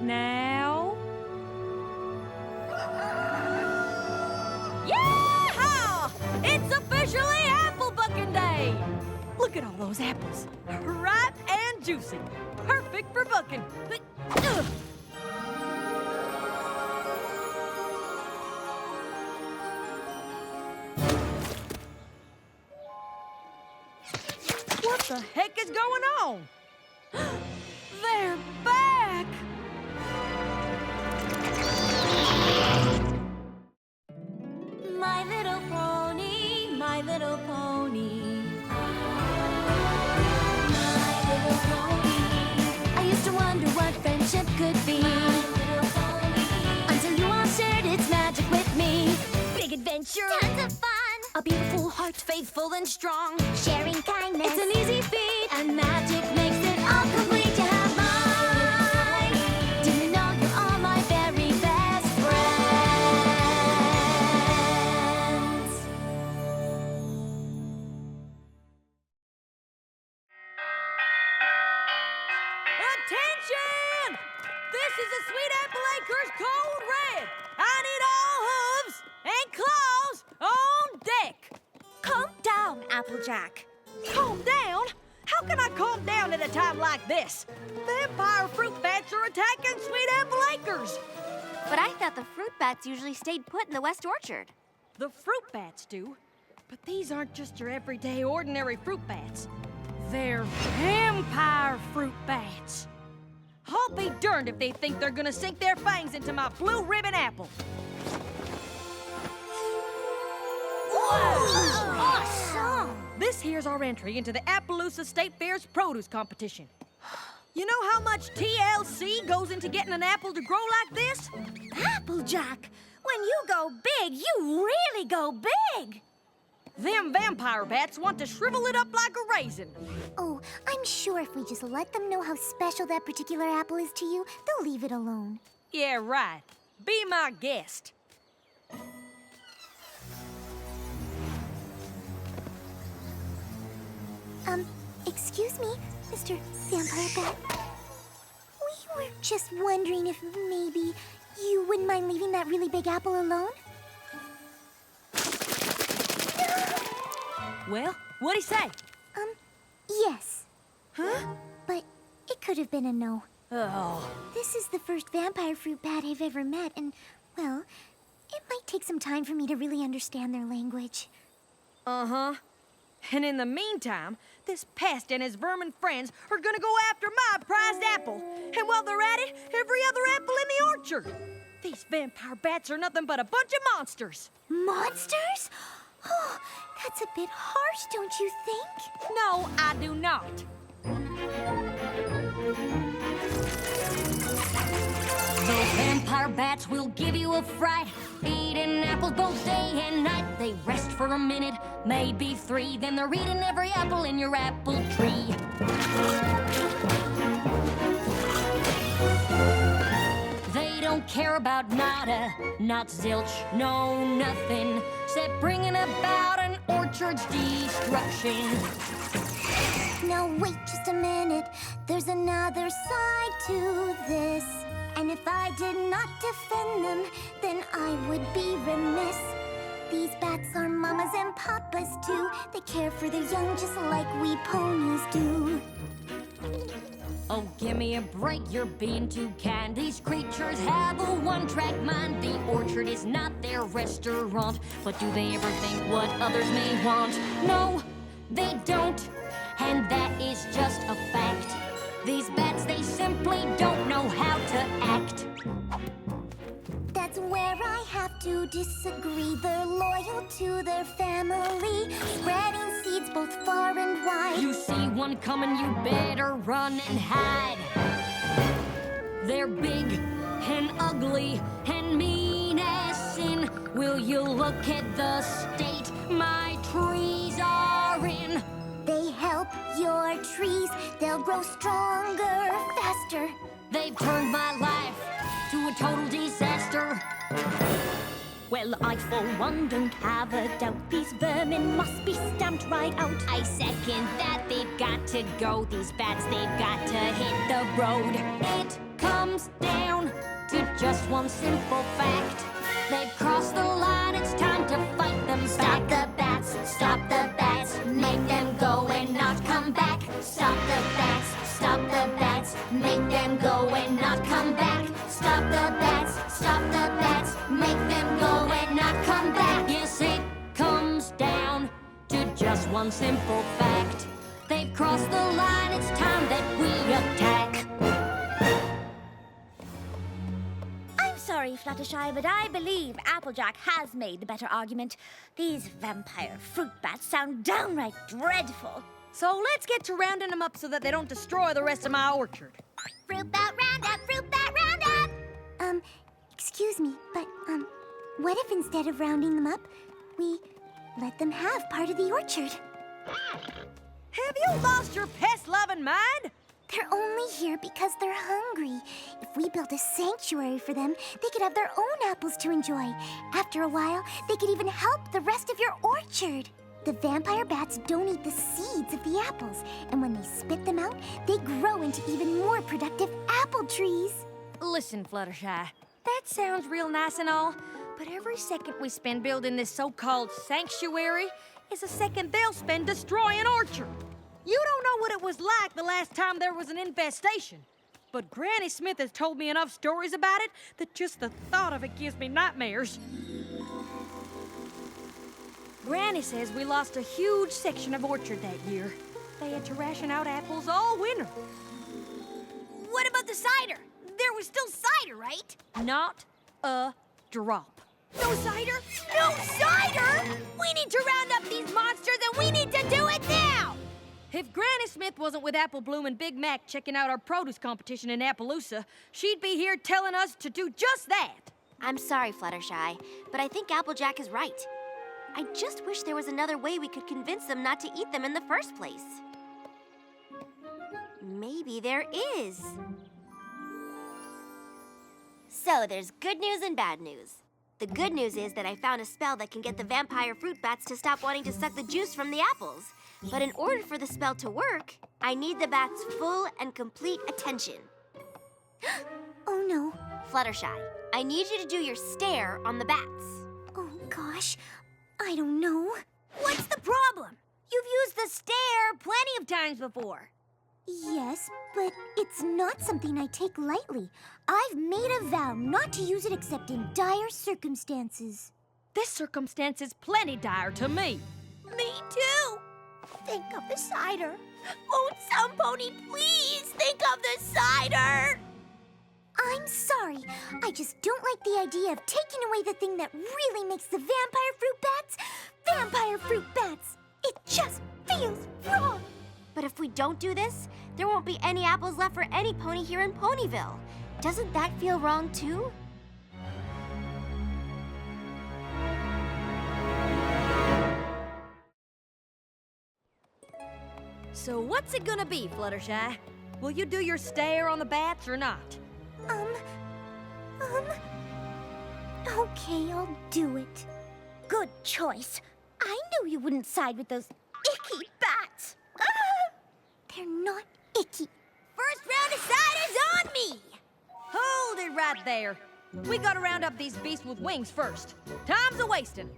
right now. Yeah! It's officially apple bucking day! Look at all those apples. Ripe and juicy. Perfect for bucking. Ugh. What the heck is going on? They're back! My little pony, my little pony. My little pony. I used to wonder what friendship could be. My little pony. Until you all shared its magic with me. Big adventure. Tons of fun. A beautiful heart, faithful and strong. Sharing kindness. It's an easy feat, and magic makes it all complete. You have mine. Do you know you're all my very best friends? Attention! This is the Sweet Apple Acres Code Red. I need all hooves and claws on deck. Calm down, Applejack. Calm down? How can I calm down at a time like this? Vampire fruit bats are attacking Sweet Apple Acres. But I thought the fruit bats usually stayed put in the West Orchard. The fruit bats do, but these aren't just your everyday ordinary fruit bats. They're vampire fruit bats. I'll be darned if they think they're gonna sink their fangs into my blue ribbon apple. Awesome! This here's our entry into the Appaloosa State Fair's produce competition. You know how much TLC goes into getting an apple to grow like this? Applejack, when you go big, you really go big. Them vampire bats want to shrivel it up like a raisin. Oh, I'm sure if we just let them know how special that particular apple is to you, they'll leave it alone. Yeah, right. Be my guest. Excuse me, Mr. Vampire Bat. We were just wondering if maybe you wouldn't mind leaving that really big apple alone? Well, what'd he say? Yes. Huh? But it could have been a no. Oh. This is the first vampire fruit bat I've ever met, and, well, it might take some time for me to really understand their language. Uh-huh. And in the meantime, this pest and his vermin friends are gonna go after my prized apple. And while they're at it, every other apple in the orchard. These vampire bats are nothing but a bunch of monsters. Monsters? Oh, that's a bit harsh, don't you think? No, I do not. Those vampire bats will give you a fright. Eating apples both day and night. They rest for a minute, maybe 3. Then they're eating every apple in your apple tree. They don't care about nada, not zilch, no nothing, except bringing about an orchard's destruction. Now wait just a minute, there's another side to this. And if I did not defend them, then I would be remiss. These bats are mamas and papas too. They care for their young just like we ponies do. Oh, give me a break, you're being too kind. These creatures have a one-track mind. The orchard is not their restaurant. But do they ever think what others may want? No, they don't. And that is just a fact. These bats, they simply don't know how to act. That's where I have to disagree. They're loyal to their family, spreading seeds both far and wide. You see one coming, you better run and hide. They're big and ugly and mean as sin. Will you look at the state my trees are in? They help your trees, they'll grow stronger, faster. They've turned my life to a total disaster. Well, I for one don't have a doubt. These vermin must be stamped right out. I second that. They've got to go. These bats, they've got to hit the road. It comes down to just one simple fact. They've crossed the line, it's time to fight them Stop back. the bats, stop the bats, make them go and not come back. Stop the bats, make them go and not come back. Stop the bats, make them go and not come back. Yes, it comes down to just one simple fact. They've crossed the line, it's time that we attack. I'm sorry, Fluttershy, but I believe Applejack has made the better argument. These vampire fruit bats sound downright dreadful. So let's get to rounding them up so that they don't destroy the rest of my orchard. Fruit bat roundup, fruit bat roundup! Excuse me, but, what if instead of rounding them up, we let them have part of the orchard? Have you lost your pest-loving mind? They're only here because they're hungry. If we built a sanctuary for them, they could have their own apples to enjoy. After a while, they could even help the rest of your orchard. The vampire bats don't eat the seeds of the apples, and when they spit them out, they grow into even more productive apple trees. Listen, Fluttershy, that sounds real nice and all, but every second we spend building this so-called sanctuary is a second they'll spend destroying orchard. You don't know what it was like the last time there was an infestation, but Granny Smith has told me enough stories about it that just the thought of it gives me nightmares. Granny says we lost a huge section of orchard that year. They had to ration out apples all winter. What about the cider? There was still cider, right? Not a drop. No cider? No cider? We need to round up these monsters and we need to do it now! If Granny Smith wasn't with Apple Bloom and Big Mac checking out our produce competition in Appaloosa, she'd be here telling us to do just that. I'm sorry, Fluttershy, but I think Applejack is right. I just wish there was another way we could convince them not to eat them in the first place. Maybe there is. So there's good news and bad news. The good news is that I found a spell that can get the vampire fruit bats to stop wanting to suck the juice from the apples. But in order for the spell to work, I need the bats' full and complete attention. Oh no. Fluttershy, I need you to do your stare on the bats. Oh gosh, I don't know. What's the problem? You've used the stare plenty of times before. Yes, but it's not something I take lightly. I've made a vow not to use it except in dire circumstances. This circumstance is plenty dire to me. Me too. Think of the cider. Won't some pony please think of the cider? I'm sorry. I just don't like the idea of taking away the thing that really makes the vampire fruit bats. It just feels wrong. But if we don't do this, there won't be any apples left for any pony here in Ponyville. Doesn't that feel wrong, too? So what's it gonna be, Fluttershy? Will you do your stare on the bats or not? Okay, I'll do it. Good choice. I knew you wouldn't side with those icky bats. They're not icky. First round of cider's on me. Hold it right there. We gotta round up these beasts with wings first. Time's a-wasting.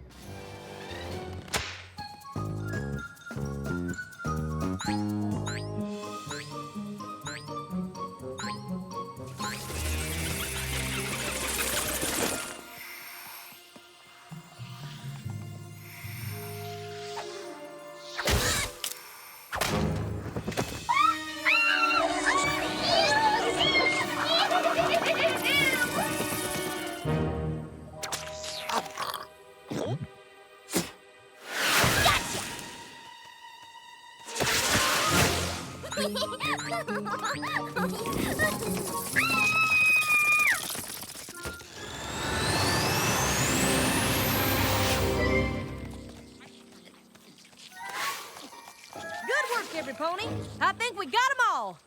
Every pony. I think we got them all.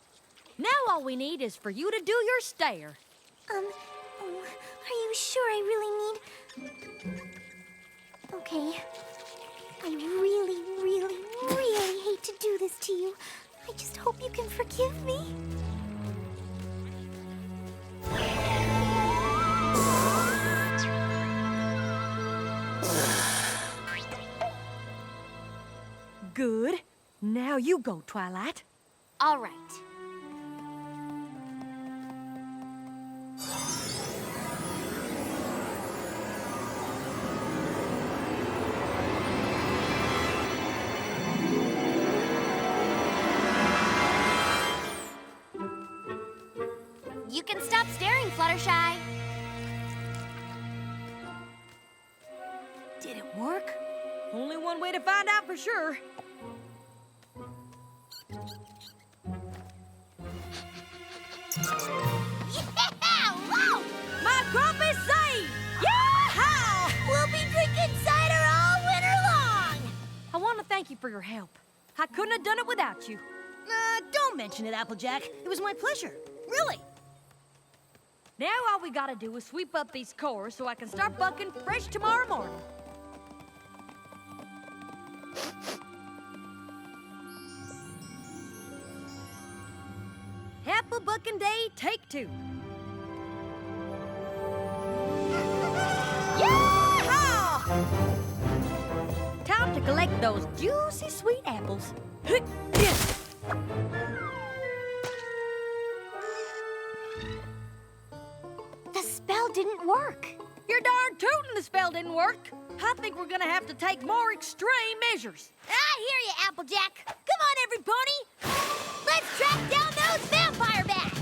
Now all we need is for you to do your stare. Are you sure I really need... Okay. I really hate to do this to you. I just hope you can forgive me. Good. Now you go, Twilight. All right. You can stop staring, Fluttershy. Did it work? Only one way to find out for sure. Yeah! Whoa! My crop is saved! Yeah! We'll be drinking cider all winter long! I want to thank you for your help. I couldn't have done it without you. Don't mention it, Applejack. It was my pleasure. Really. Now all we gotta do is sweep up these cores so I can start bucking fresh tomorrow morning. Apple bucking day, take 2. Yeehaw! Time to collect those juicy sweet apples. The spell didn't work. You're darn tootin' the spell didn't work. I think we're gonna have to take more extreme measures. I hear you, Applejack. Come on, every pony. Let's track down those vampire bats.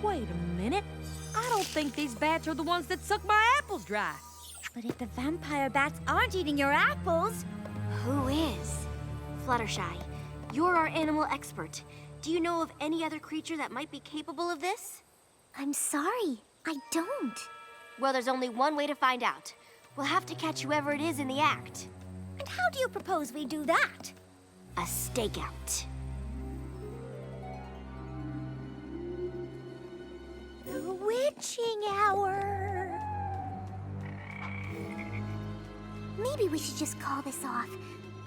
Wait a minute. I don't think these bats are the ones that suck my apples dry. But if the vampire bats aren't eating your apples, Who is? Fluttershy, you're our animal expert. Do you know of any other creature that might be capable of this? I'm sorry, I don't. Well, there's only one way to find out. We'll have to catch whoever it is in the act. and how do you propose we do that? A stakeout. The witching hour. Maybe we should just call this off.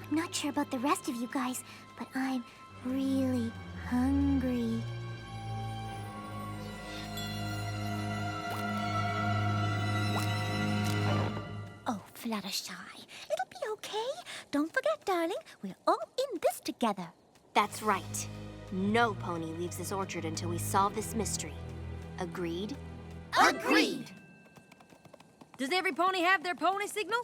I'm not sure about the rest of you guys, but I'm really hungry. Oh, Fluttershy, it'll be okay. Don't forget, darling, we're all in this together. That's right. No pony leaves this orchard until we solve this mystery. Agreed? Agreed! Does every pony have their pony signal?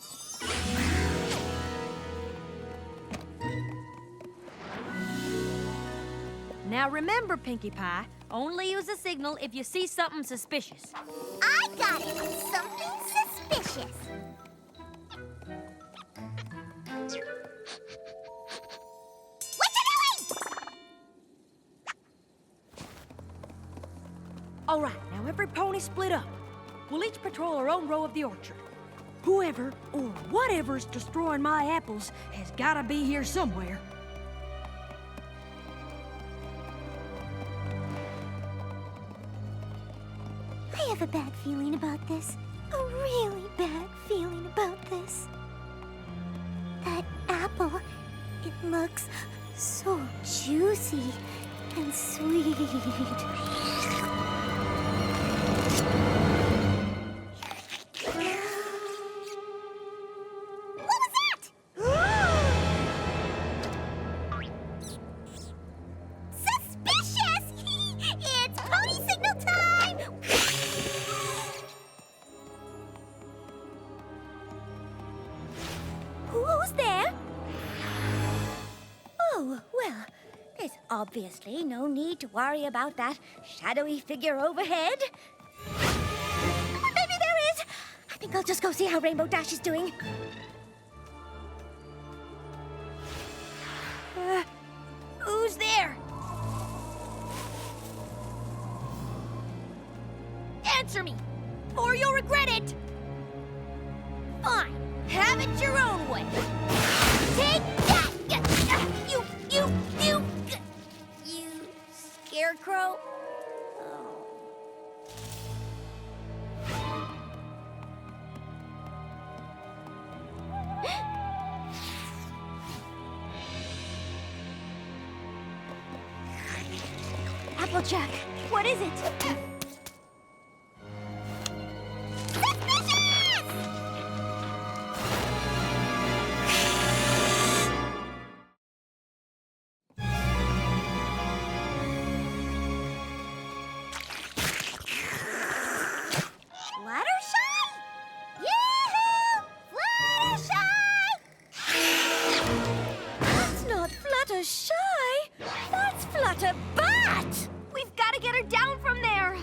Now remember, Pinkie Pie, only use a signal if you see something suspicious. I got it! Something suspicious. What you doing? All right, now every pony split up. We'll each patrol our own row of the orchard. Whoever or whatever's destroying my apples has gotta be here somewhere. I have a bad feeling about this. A really bad feeling about this. That apple, it looks so juicy and sweet. What was that? Suspicious! It's pony signal time! Who's there? Oh, well, there's obviously no need to worry about that shadowy figure overhead. Maybe there is. I think I'll just go see how Rainbow Dash is doing. Who's there? Answer me, or you'll regret it. Fine, have it your own way. Take that! You scarecrow. Applejack, what is it? Fluttershy? Yoo-hoo! Fluttershy! That's not Fluttershy. That's Flutterbat. We've got to get her down from there.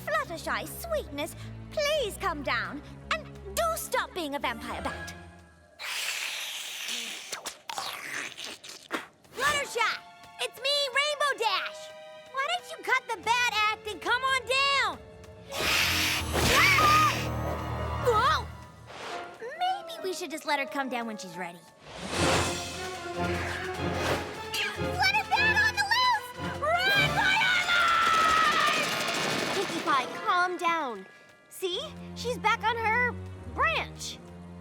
Fluttershy, sweetness, please come down. And do stop being a vampire bat. Fluttershy, it's me, Rainbow Dash. Why don't you cut the bad act and come on down? Whoa! Maybe we should just let her come down when she's ready. Flutterbat on the loose! Run for your life! Pinkie Pie, calm down. See? She's back on her branch.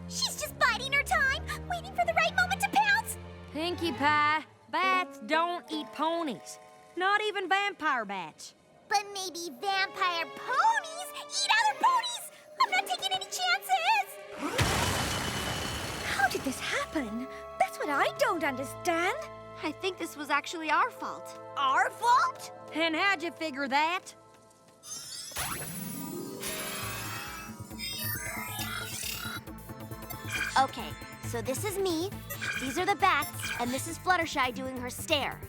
She's just biding her time, waiting for the right moment to pounce. Pinkie Pie, bats don't eat ponies. Not even vampire bats. But maybe vampire ponies eat other ponies! I'm not taking any chances! How did this happen? That's what I don't understand. I think this was actually our fault. Our fault? And how'd you figure that? Okay, so this is me, these are the bats, and this is Fluttershy doing her stare.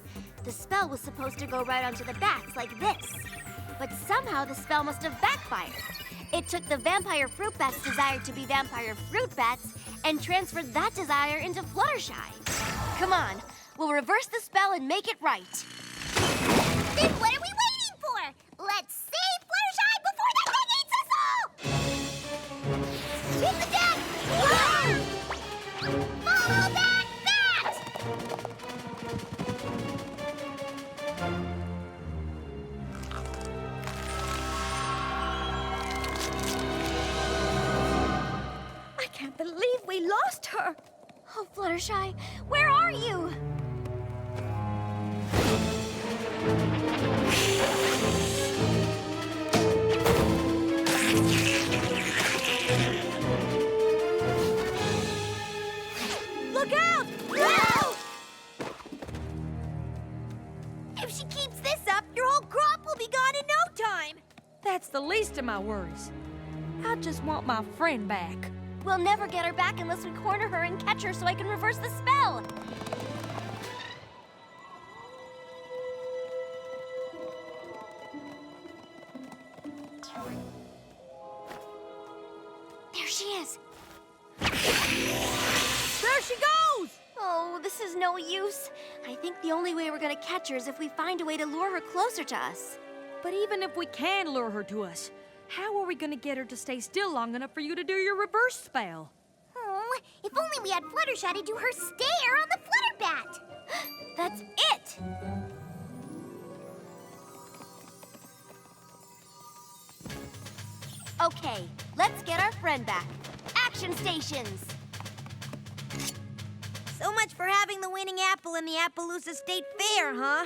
The spell was supposed to go right onto the bats like this. But somehow the spell must have backfired. It took the vampire fruit bat's desire to be vampire fruit bats and transferred that desire into Fluttershy. Come on, we'll reverse the spell and make it right. Then what are we waiting for? Let's save Fluttershy before that thing eats us all! Hit the deck! Follow that bat! I can't believe we lost her. Oh, Fluttershy, where are you? Look out! Whoa! If she keeps this up, your whole crop will be gone in no time. That's the least of my worries. I just want my friend back. We'll never get her back unless we corner her and catch her so I can reverse the spell. There she is. There she goes! Oh, this is no use. I think the only way we're gonna catch her is if we find a way to lure her closer to us. But even if we can lure her to us, how are we gonna get her to stay still long enough for you to do your reverse spell? Oh, if only we had Fluttershy to do her stare on the Flutterbat! That's it! Okay, let's get our friend back. Action stations! So much for having the winning apple in the Appaloosa State Fair, huh?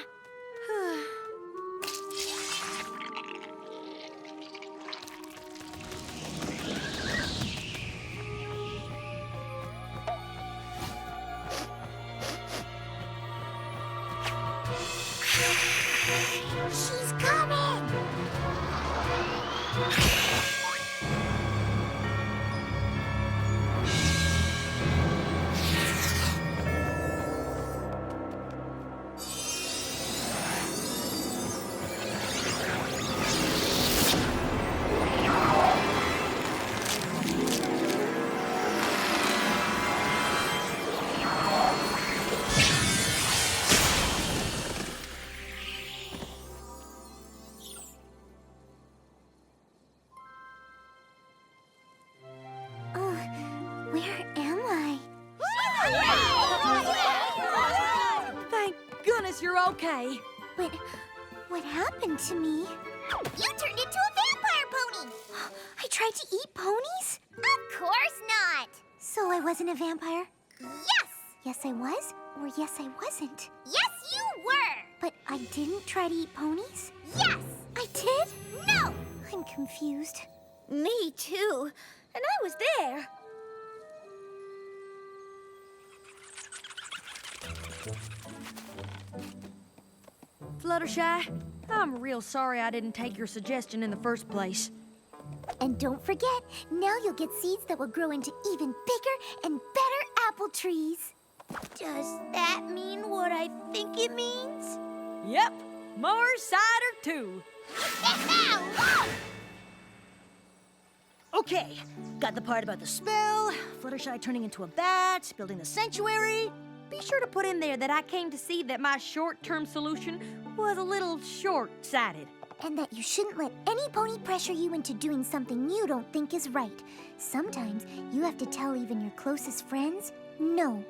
She's coming! Where am I? Thank goodness you're okay. But what happened to me? You turned into a vampire pony! I tried to eat ponies? Of course not! So I wasn't a vampire? Yes! Yes, I was? Or yes, I wasn't? Yes, you were! But I didn't try to eat ponies? Yes! I did? No! I'm confused. Me too. And I was there. Fluttershy, I'm real sorry I didn't take your suggestion in the first place. And don't forget, now you'll get seeds that will grow into even bigger and better apple trees. Does that mean what I think it means? Yep, more cider too. Okay, got the part about the spell, Fluttershy turning into a bat, building the sanctuary. Be sure to put in there that I came to see that my short-term solution was a little short-sighted. And that you shouldn't let any pony pressure you into doing something you don't think is right. Sometimes you have to tell even your closest friends no.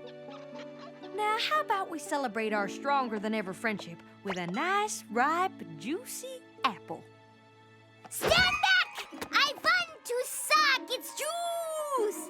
Now, how about we celebrate our stronger-than-ever friendship with a nice, ripe, juicy apple? Stand back! I want to suck its juice!